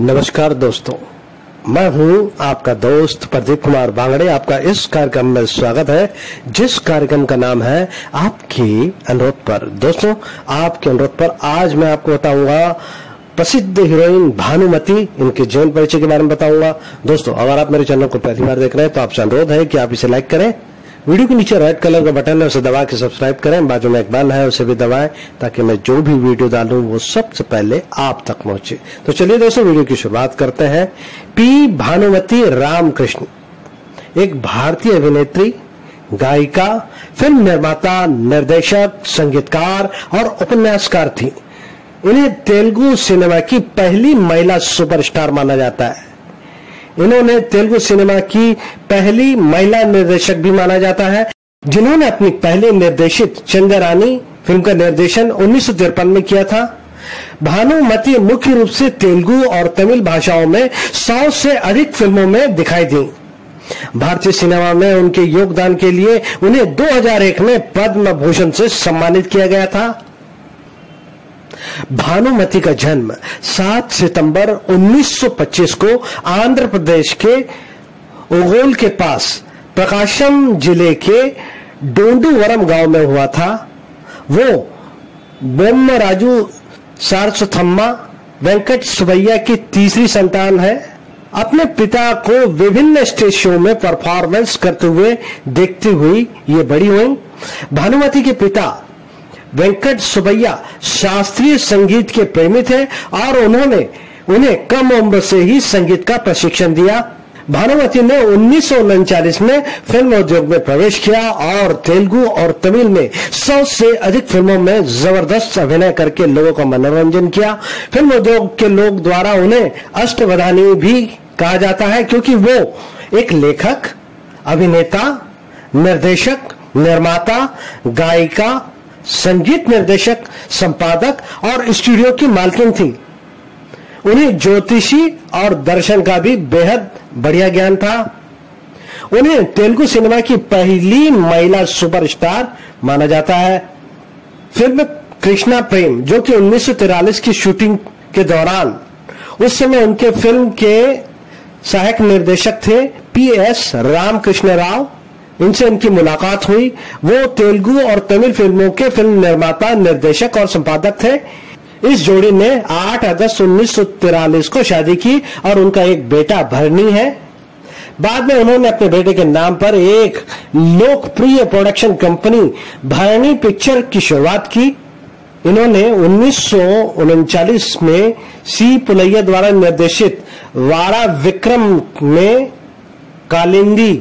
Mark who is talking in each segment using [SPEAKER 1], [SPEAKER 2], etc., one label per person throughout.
[SPEAKER 1] नमस्कार दोस्तों, मैं हूं आपका दोस्त प्रदीप कुमार बांगड़े। आपका इस कार्यक्रम में स्वागत है, जिस कार्यक्रम का नाम है आपके अनुरोध पर। दोस्तों, आपके अनुरोध पर आज मैं आपको बताऊंगा प्रसिद्ध हीरोइन भानुमति, इनके जीवन परिचय के बारे में बताऊंगा। दोस्तों, अगर आप मेरे चैनल को पहली बार देख रहे हैं तो आपसे अनुरोध है कि आप इसे लाइक करें। वीडियो के नीचे रेड कलर का बटन है, उसे दबा के सब्सक्राइब करें। बाजू में एक बेल है, उसे भी दबाएं ताकि मैं जो भी वीडियो डालूं वो सबसे पहले आप तक पहुंचे। तो चलिए दोस्तों, वीडियो की शुरुआत करते हैं। पी भानुमति रामकृष्ण एक भारतीय अभिनेत्री, गायिका, फिल्म निर्माता, निर्देशक, संगीतकार और उपन्यासकार थी। इन्हें तेलुगु सिनेमा की पहली महिला सुपरस्टार माना जाता है। इन्होंने तेलुगु सिनेमा की पहली महिला निर्देशक भी माना जाता है, जिन्होंने अपनी पहली निर्देशित चंद्रानी फिल्म का निर्देशन 1953 में किया था। भानुमति मुख्य रूप से तेलुगु और तमिल भाषाओं में 100 से अधिक फिल्मों में दिखाई दी। भारतीय सिनेमा में उनके योगदान के लिए उन्हें 2001 में पद्म भूषण से सम्मानित किया गया था। भानुमति का जन्म 7 सितंबर 1925 को आंध्र प्रदेश के ओगोल के पास प्रकाशम जिले के डोंडूवरम गांव में हुआ था। वो बोम्मराजू सारस्वथम्मा वेंकट सुबैया की तीसरी संतान है। अपने पिता को विभिन्न स्टेज शो में परफॉर्मेंस करते हुए देखती हुई ये बड़ी हुई। भानुमति के पिता वेंकट सुबैया शास्त्रीय संगीत के प्रेमी थे और उन्होंने उन्हें कम उम्र से ही संगीत का प्रशिक्षण दिया। भानुमति ने 1939 में फिल्म उद्योग में प्रवेश किया और तेलुगु और तमिल में 100 से अधिक फिल्मों में जबरदस्त अभिनय करके लोगों का मनोरंजन किया। फिल्म उद्योग के लोग द्वारा उन्हें अष्टवधानी भी कहा जाता है, क्योंकि वो एक लेखक, अभिनेता, निर्देशक, निर्माता, गायिका, संगीत निर्देशक, संपादक और स्टूडियो की मालकिन थी। उन्हें ज्योतिषी और दर्शन का भी बेहद बढ़िया ज्ञान था। उन्हें तेलुगु सिनेमा की पहली महिला सुपरस्टार माना जाता है। फिल्म कृष्णा प्रेम, जो कि 1943 की शूटिंग के दौरान, उस समय उनके फिल्म के सहायक निर्देशक थे PS रामकृष्ण राव, इनसे इनकी मुलाकात हुई। वो तेलुगु और तमिल फिल्मों के फिल्म निर्माता, निर्देशक और संपादक थे। इस जोड़ी ने 8 अगस्त 1943 को शादी की और उनका एक बेटा भरणी है। बाद में उन्होंने अपने बेटे के नाम पर एक लोकप्रिय प्रोडक्शन कंपनी भरणी पिक्चर की शुरुआत की। इन्होंने 1939 में सी पुलैया द्वारा निर्देशित वाड़ा विक्रम में कालिंदी,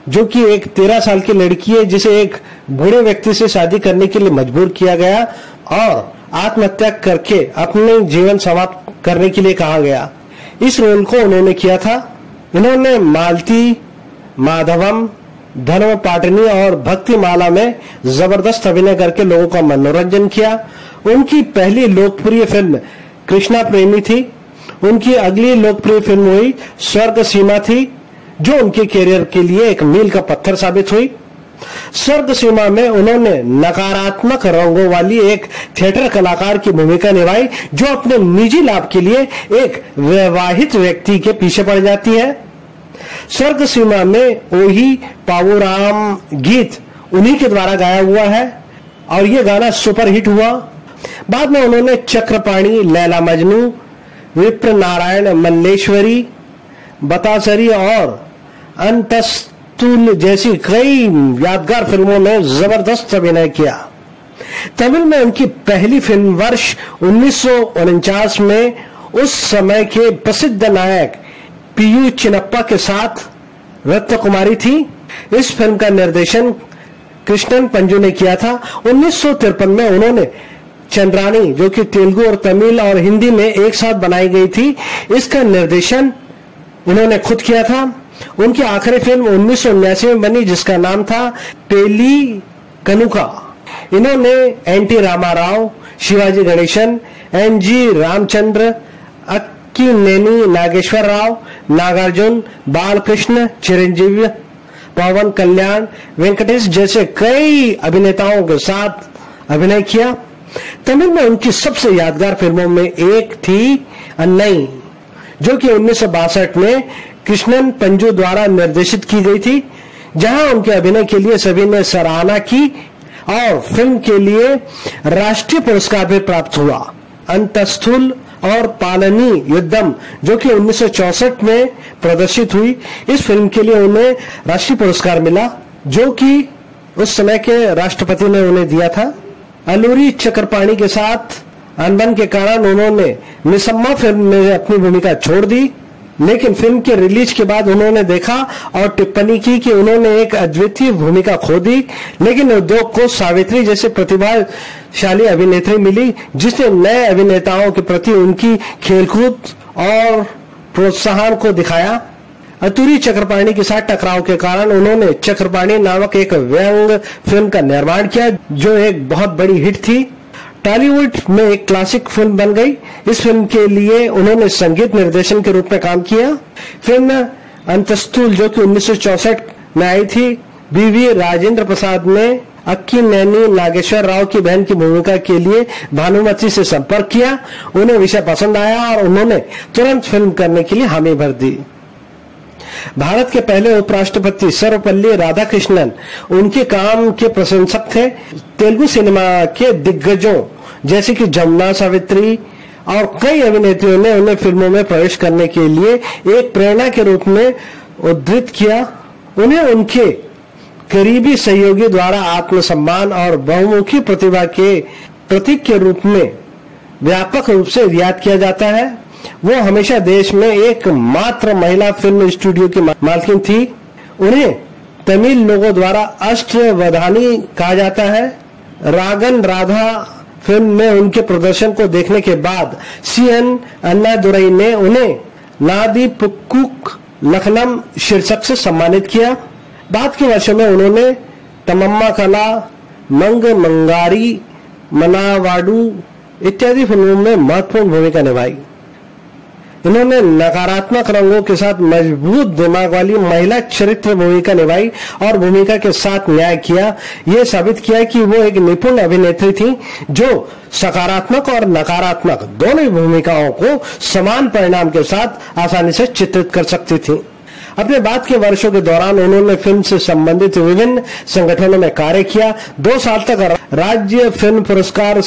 [SPEAKER 1] जो कि एक 13 साल की लड़की है जिसे एक बूढ़े व्यक्ति से शादी करने के लिए मजबूर किया गया और आत्महत्या करके अपने जीवन समाप्त करने के लिए कहा गया, इस रोल को उन्होंने किया था। इन्होंने मालती, माधवम, धर्म पाटनी और भक्ति माला में जबरदस्त अभिनय करके लोगों का मनोरंजन किया। उनकी पहली लोकप्रिय फिल्म कृष्णा प्रेमी थी। उनकी अगली लोकप्रिय फिल्म हुई स्वर्ग सीमा थी, जो उनके करियर के लिए एक मील का पत्थर साबित हुई। स्वर्ग सीमा में उन्होंने नकारात्मक रंगों वाली एक थिएटर कलाकार की भूमिका निभाई, जो अपने निजी लाभ के लिए एक वैवाहित व्यक्ति के पीछे पड़ जाती है। स्वर्ग सीमा में ओही पावुराम गीत उन्हीं के द्वारा गाया हुआ है और ये गाना सुपरहिट हुआ। बाद में उन्होंने चक्रपाणी, लैला मजनू, विप्र नारायण मल्लेश्वरी, बतासरी और अंतस्तुल जैसी कई यादगार फिल्मों में जबरदस्त अभिनय किया। तमिल में उनकी पहली फिल्म वर्ष 1949 में उस समय के प्रसिद्ध नायक पीयू चिन्नप्पा के साथ रत्न कुमारी थी। इस फिल्म का निर्देशन कृष्णन पंजू ने किया था। 1953 में उन्होंने चंद्रानी, जो कि तेलुगु और तमिल और हिंदी में एक साथ बनाई गई थी, इसका निर्देशन उन्होंने खुद किया था। उनकी आखिरी फिल्म 1979 में बनी, जिसका नाम था पेली कनुका। इन्होंने NT रामाराव, शिवाजी गणेशन, NG रामचंद्र, अक्कीनेनी नागेश्वर राव, नागार्जुन, बालकृष्ण, चिरंजीवी, पवन कल्याण, वेंकटेश जैसे कई अभिनेताओं के साथ अभिनय किया। तमिल में उनकी सबसे यादगार फिल्मों में एक थी अन्नई, जो कि 1962 में कृष्णन पंजू द्वारा निर्देशित की गई थी, जहां उनके अभिनय के लिए सभी ने सराहना की और फिल्म के लिए राष्ट्रीय पुरस्कार भी प्राप्त हुआ। अंतस्थूल और पालनी युद्धम, जो कि 1964 में प्रदर्शित हुई, इस फिल्म के लिए उन्हें राष्ट्रीय पुरस्कार मिला, जो कि उस समय के राष्ट्रपति ने उन्हें दिया था। अलूरी चक्रपाणी के साथ अनबन के कारण उन्होंने निसम्मा फिल्म में अपनी भूमिका छोड़ दी, लेकिन फिल्म के रिलीज के बाद उन्होंने देखा और टिप्पणी की कि उन्होंने एक अद्वितीय भूमिका खो दी, लेकिन उद्योग को सावित्री जैसे प्रतिभाशाली अभिनेत्री मिली, जिसने नए अभिनेताओं के प्रति उनकी खेलकूद और प्रोत्साहन को दिखाया। अतुरी चक्रपाणी के साथ टकराव के कारण उन्होंने चक्रपाणी नामक एक व्यंग फिल्म का निर्माण किया, जो एक बहुत बड़ी हिट थी। टॉलीवुड में एक क्लासिक फिल्म बन गई। इस फिल्म के लिए उन्होंने संगीत निर्देशन के रूप में काम किया। फिल्म अंतस्थूल, जो कि 1964 में आई थी, बीवी राजेंद्र प्रसाद ने अक्की नैनी नागेश्वर राव की बहन की भूमिका के लिए भानुमति से संपर्क किया। उन्हें विषय पसंद आया और उन्होंने तुरंत फिल्म करने के लिए हामी भर दी। भारत के पहले उपराष्ट्रपति सर्वपल्ली राधाकृष्णन उनके काम के प्रशंसक थे। तेलुगु सिनेमा के दिग्गजों जैसे कि जमुना, सावित्री और कई अभिनेत्रियों ने उन्हें फिल्मों में प्रवेश करने के लिए एक प्रेरणा के रूप में उद्धृत किया। उन्हें उनके करीबी सहयोगी द्वारा आत्मसम्मान और बहुमुखी प्रतिभा के प्रतीक के रूप में व्यापक रूप से याद किया जाता है। वो हमेशा देश में एकमात्र महिला फिल्म स्टूडियो की मालकिन थी। उन्हें तमिल लोगों द्वारा अष्टवधानी कहा जाता है। रागन राधा फिल्म में उनके प्रदर्शन को देखने के बाद CN अन्नादुरई ने उन्हें नादी पुक्कुक लखनम शीर्षक से सम्मानित किया। बाद के वर्षों में उन्होंने तमम्मा कला, मंग मंगारी, मनावाडू इत्यादि फिल्मों में महत्वपूर्ण भूमिका निभाई। इन्होंने नकारात्मक रंगों के साथ मजबूत दिमाग वाली महिला चरित्र भूमिका निभाई और भूमिका के साथ न्याय किया। यह साबित किया कि वो एक निपुण अभिनेत्री थी, जो सकारात्मक और नकारात्मक दोनों भूमिकाओं को समान परिणाम के साथ आसानी से चित्रित कर सकती थी। अपने बाद के वर्षों के दौरान उन्होंने फिल्म से संबंधित विभिन्न संगठनों में कार्य किया। 2 साल तक राज्य फिल्म पुरस्कार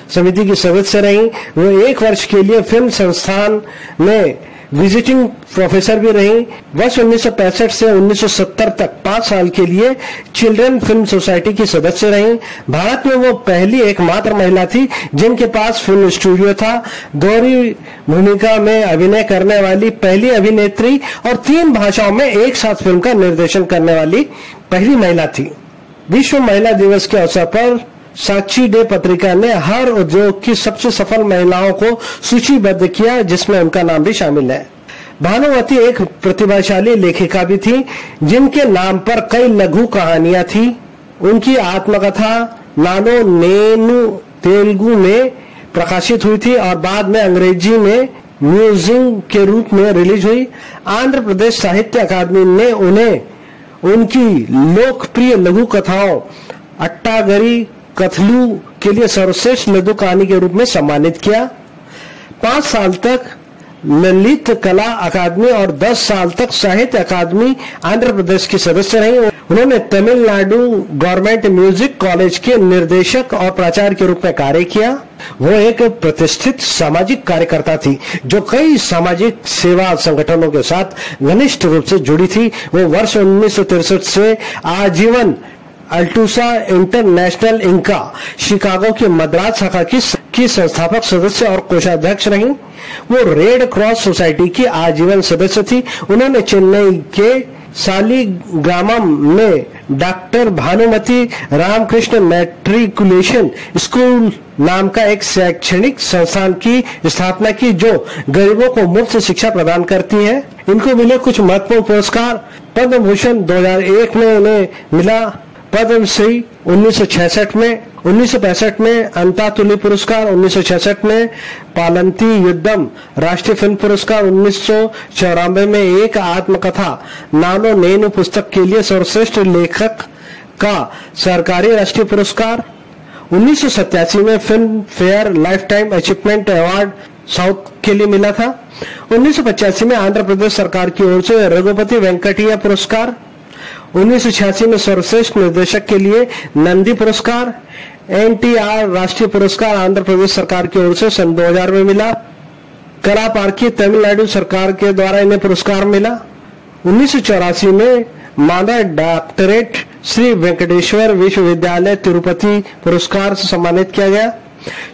[SPEAKER 1] समिति की सदस्य रही। वो 1 वर्ष के लिए फिल्म संस्थान में विजिटिंग प्रोफेसर भी रही। वर्ष 1965 से 1970 तक 5 साल के लिए चिल्ड्रन फिल्म सोसाइटी की सदस्य रही। भारत में वो पहली एकमात्र महिला थी जिनके पास फिल्म स्टूडियो था। दोहरी भूमिका में अभिनय करने वाली पहली अभिनेत्री और 3 भाषाओं में एक साथ फिल्म का निर्देशन करने वाली पहली महिला थी। विश्व महिला दिवस के अवसर पर साक्षी डे पत्रिका ने हर उद्योग की सबसे सफल महिलाओं को सूचीबद्ध किया, जिसमें उनका नाम भी शामिल है। भानुमति एक प्रतिभाशाली लेखिका भी थी, जिनके नाम पर कई लघु कहानियां थी। उनकी आत्मकथा नानो नेनु तेलुगु में प्रकाशित हुई थी और बाद में अंग्रेजी में म्यूजिंग के रूप में रिलीज हुई। आंध्र प्रदेश साहित्य अकादमी ने उन्हें उनकी लोकप्रिय लघु कथाओं अट्टागरी कथलू के लिए सर्वश्रेष्ठ लघु कहानी के रूप में सम्मानित किया। 5 साल तक ललित कला अकादमी और 10 साल तक साहित्य अकादमी आंध्र प्रदेश की सदस्य रही। उन्होंने तमिलनाडु गवर्नमेंट म्यूजिक कॉलेज के निर्देशक और प्राचार्य के रूप में कार्य किया। वो एक प्रतिष्ठित सामाजिक कार्यकर्ता थी, जो कई सामाजिक सेवा संगठनों के साथ घनिष्ठ रूप से जुड़ी थी। वो वर्ष 1963 से आजीवन अल्टूसा इंटरनेशनल इंका शिकागो की मद्रास शाखा की संस्थापक सदस्य और कोषाध्यक्ष रही। वो रेड क्रॉस सोसाइटी की आजीवन सदस्य थी। उन्होंने चेन्नई के सालिग्रामम में doctor Bhanumathi Ramakrishna matriculation school नाम का एक शैक्षणिक संस्थान की स्थापना की, जो गरीबों को मुफ्त शिक्षा प्रदान करती है। इनको मिले कुछ महत्वपूर्ण पुरस्कार: पद्म भूषण 2001 में उन्हें मिला, पद्मश्री 1966 में, 1965 में अंतातुली पुरस्कार, 1966 में पालंती युद्धम राष्ट्रीय फिल्म पुरस्कार, 1994 में एक आत्मकथा नानो नेनु पुस्तक के लिए सर्वश्रेष्ठ लेखक का सरकारी राष्ट्रीय पुरस्कार, 1987 में film fair life time achievement award south के लिए मिला था। 1985 में आंध्र प्रदेश सरकार की ओर से रघुपति वेंकटैया पुरस्कार, 1986 में सर्वश्रेष्ठ निर्देशक के लिए नंदी पुरस्कार, NTR राष्ट्रीय पुरस्कार आंध्र प्रदेश सरकार की ओर से सन 2000 में मिला। करापार्की तमिलनाडु सरकार के द्वारा इन्हें पुरस्कार मिला। 1984 में मानद डॉक्टरेट श्री वेंकटेश्वर विश्वविद्यालय तिरुपति पुरस्कार से सम्मानित किया गया।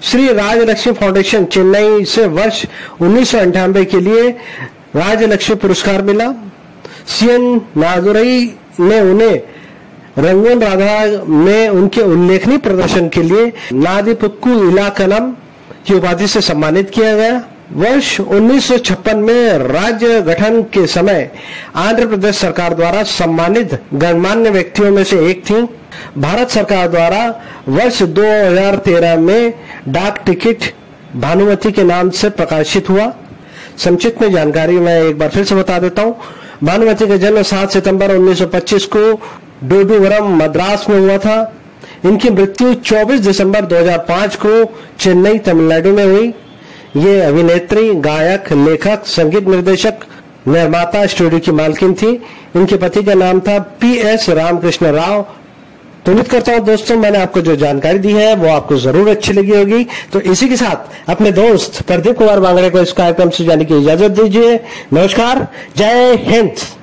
[SPEAKER 1] श्री राजलक्ष्मी फाउंडेशन चेन्नई से वर्ष 1998 के लिए राजलक्ष्मी पुरस्कार मिला। CN नादुरई ने उन्हें रंगून राधा में उनके उल्लेखनीय प्रदर्शन के लिए नादिपुक्कू इलाकनम की उपाधि से सम्मानित किया गया। वर्ष 1956 में राज्य गठन के समय आंध्र प्रदेश सरकार द्वारा सम्मानित गणमान्य व्यक्तियों में से एक थी। भारत सरकार द्वारा वर्ष 2013 में डाक टिकट भानुमति के नाम से प्रकाशित हुआ। संक्षिप्त में जानकारी मैं एक बार फिर से बता देता हूँ। भानुमति का जन्म 7 सितंबर 1925 को डोडुवरम मद्रास में हुआ था। इनकी मृत्यु 24 दिसंबर 2005 को चेन्नई तमिलनाडु में हुई। ये अभिनेत्री, गायक, लेखक, संगीत निर्देशक, निर्माता, स्टूडियो की मालकिन थी। इनके पति का नाम था PS रामकृष्ण राव। तो उम्मीद करता हूँ दोस्तों मैंने आपको जो जानकारी दी है वो आपको जरूर अच्छी लगी होगी। तो इसी के साथ अपने दोस्त प्रदीप कुमार बांगड़े को इस कार्यक्रम से जाने की इजाजत दीजिए। नमस्कार, जय हिंद।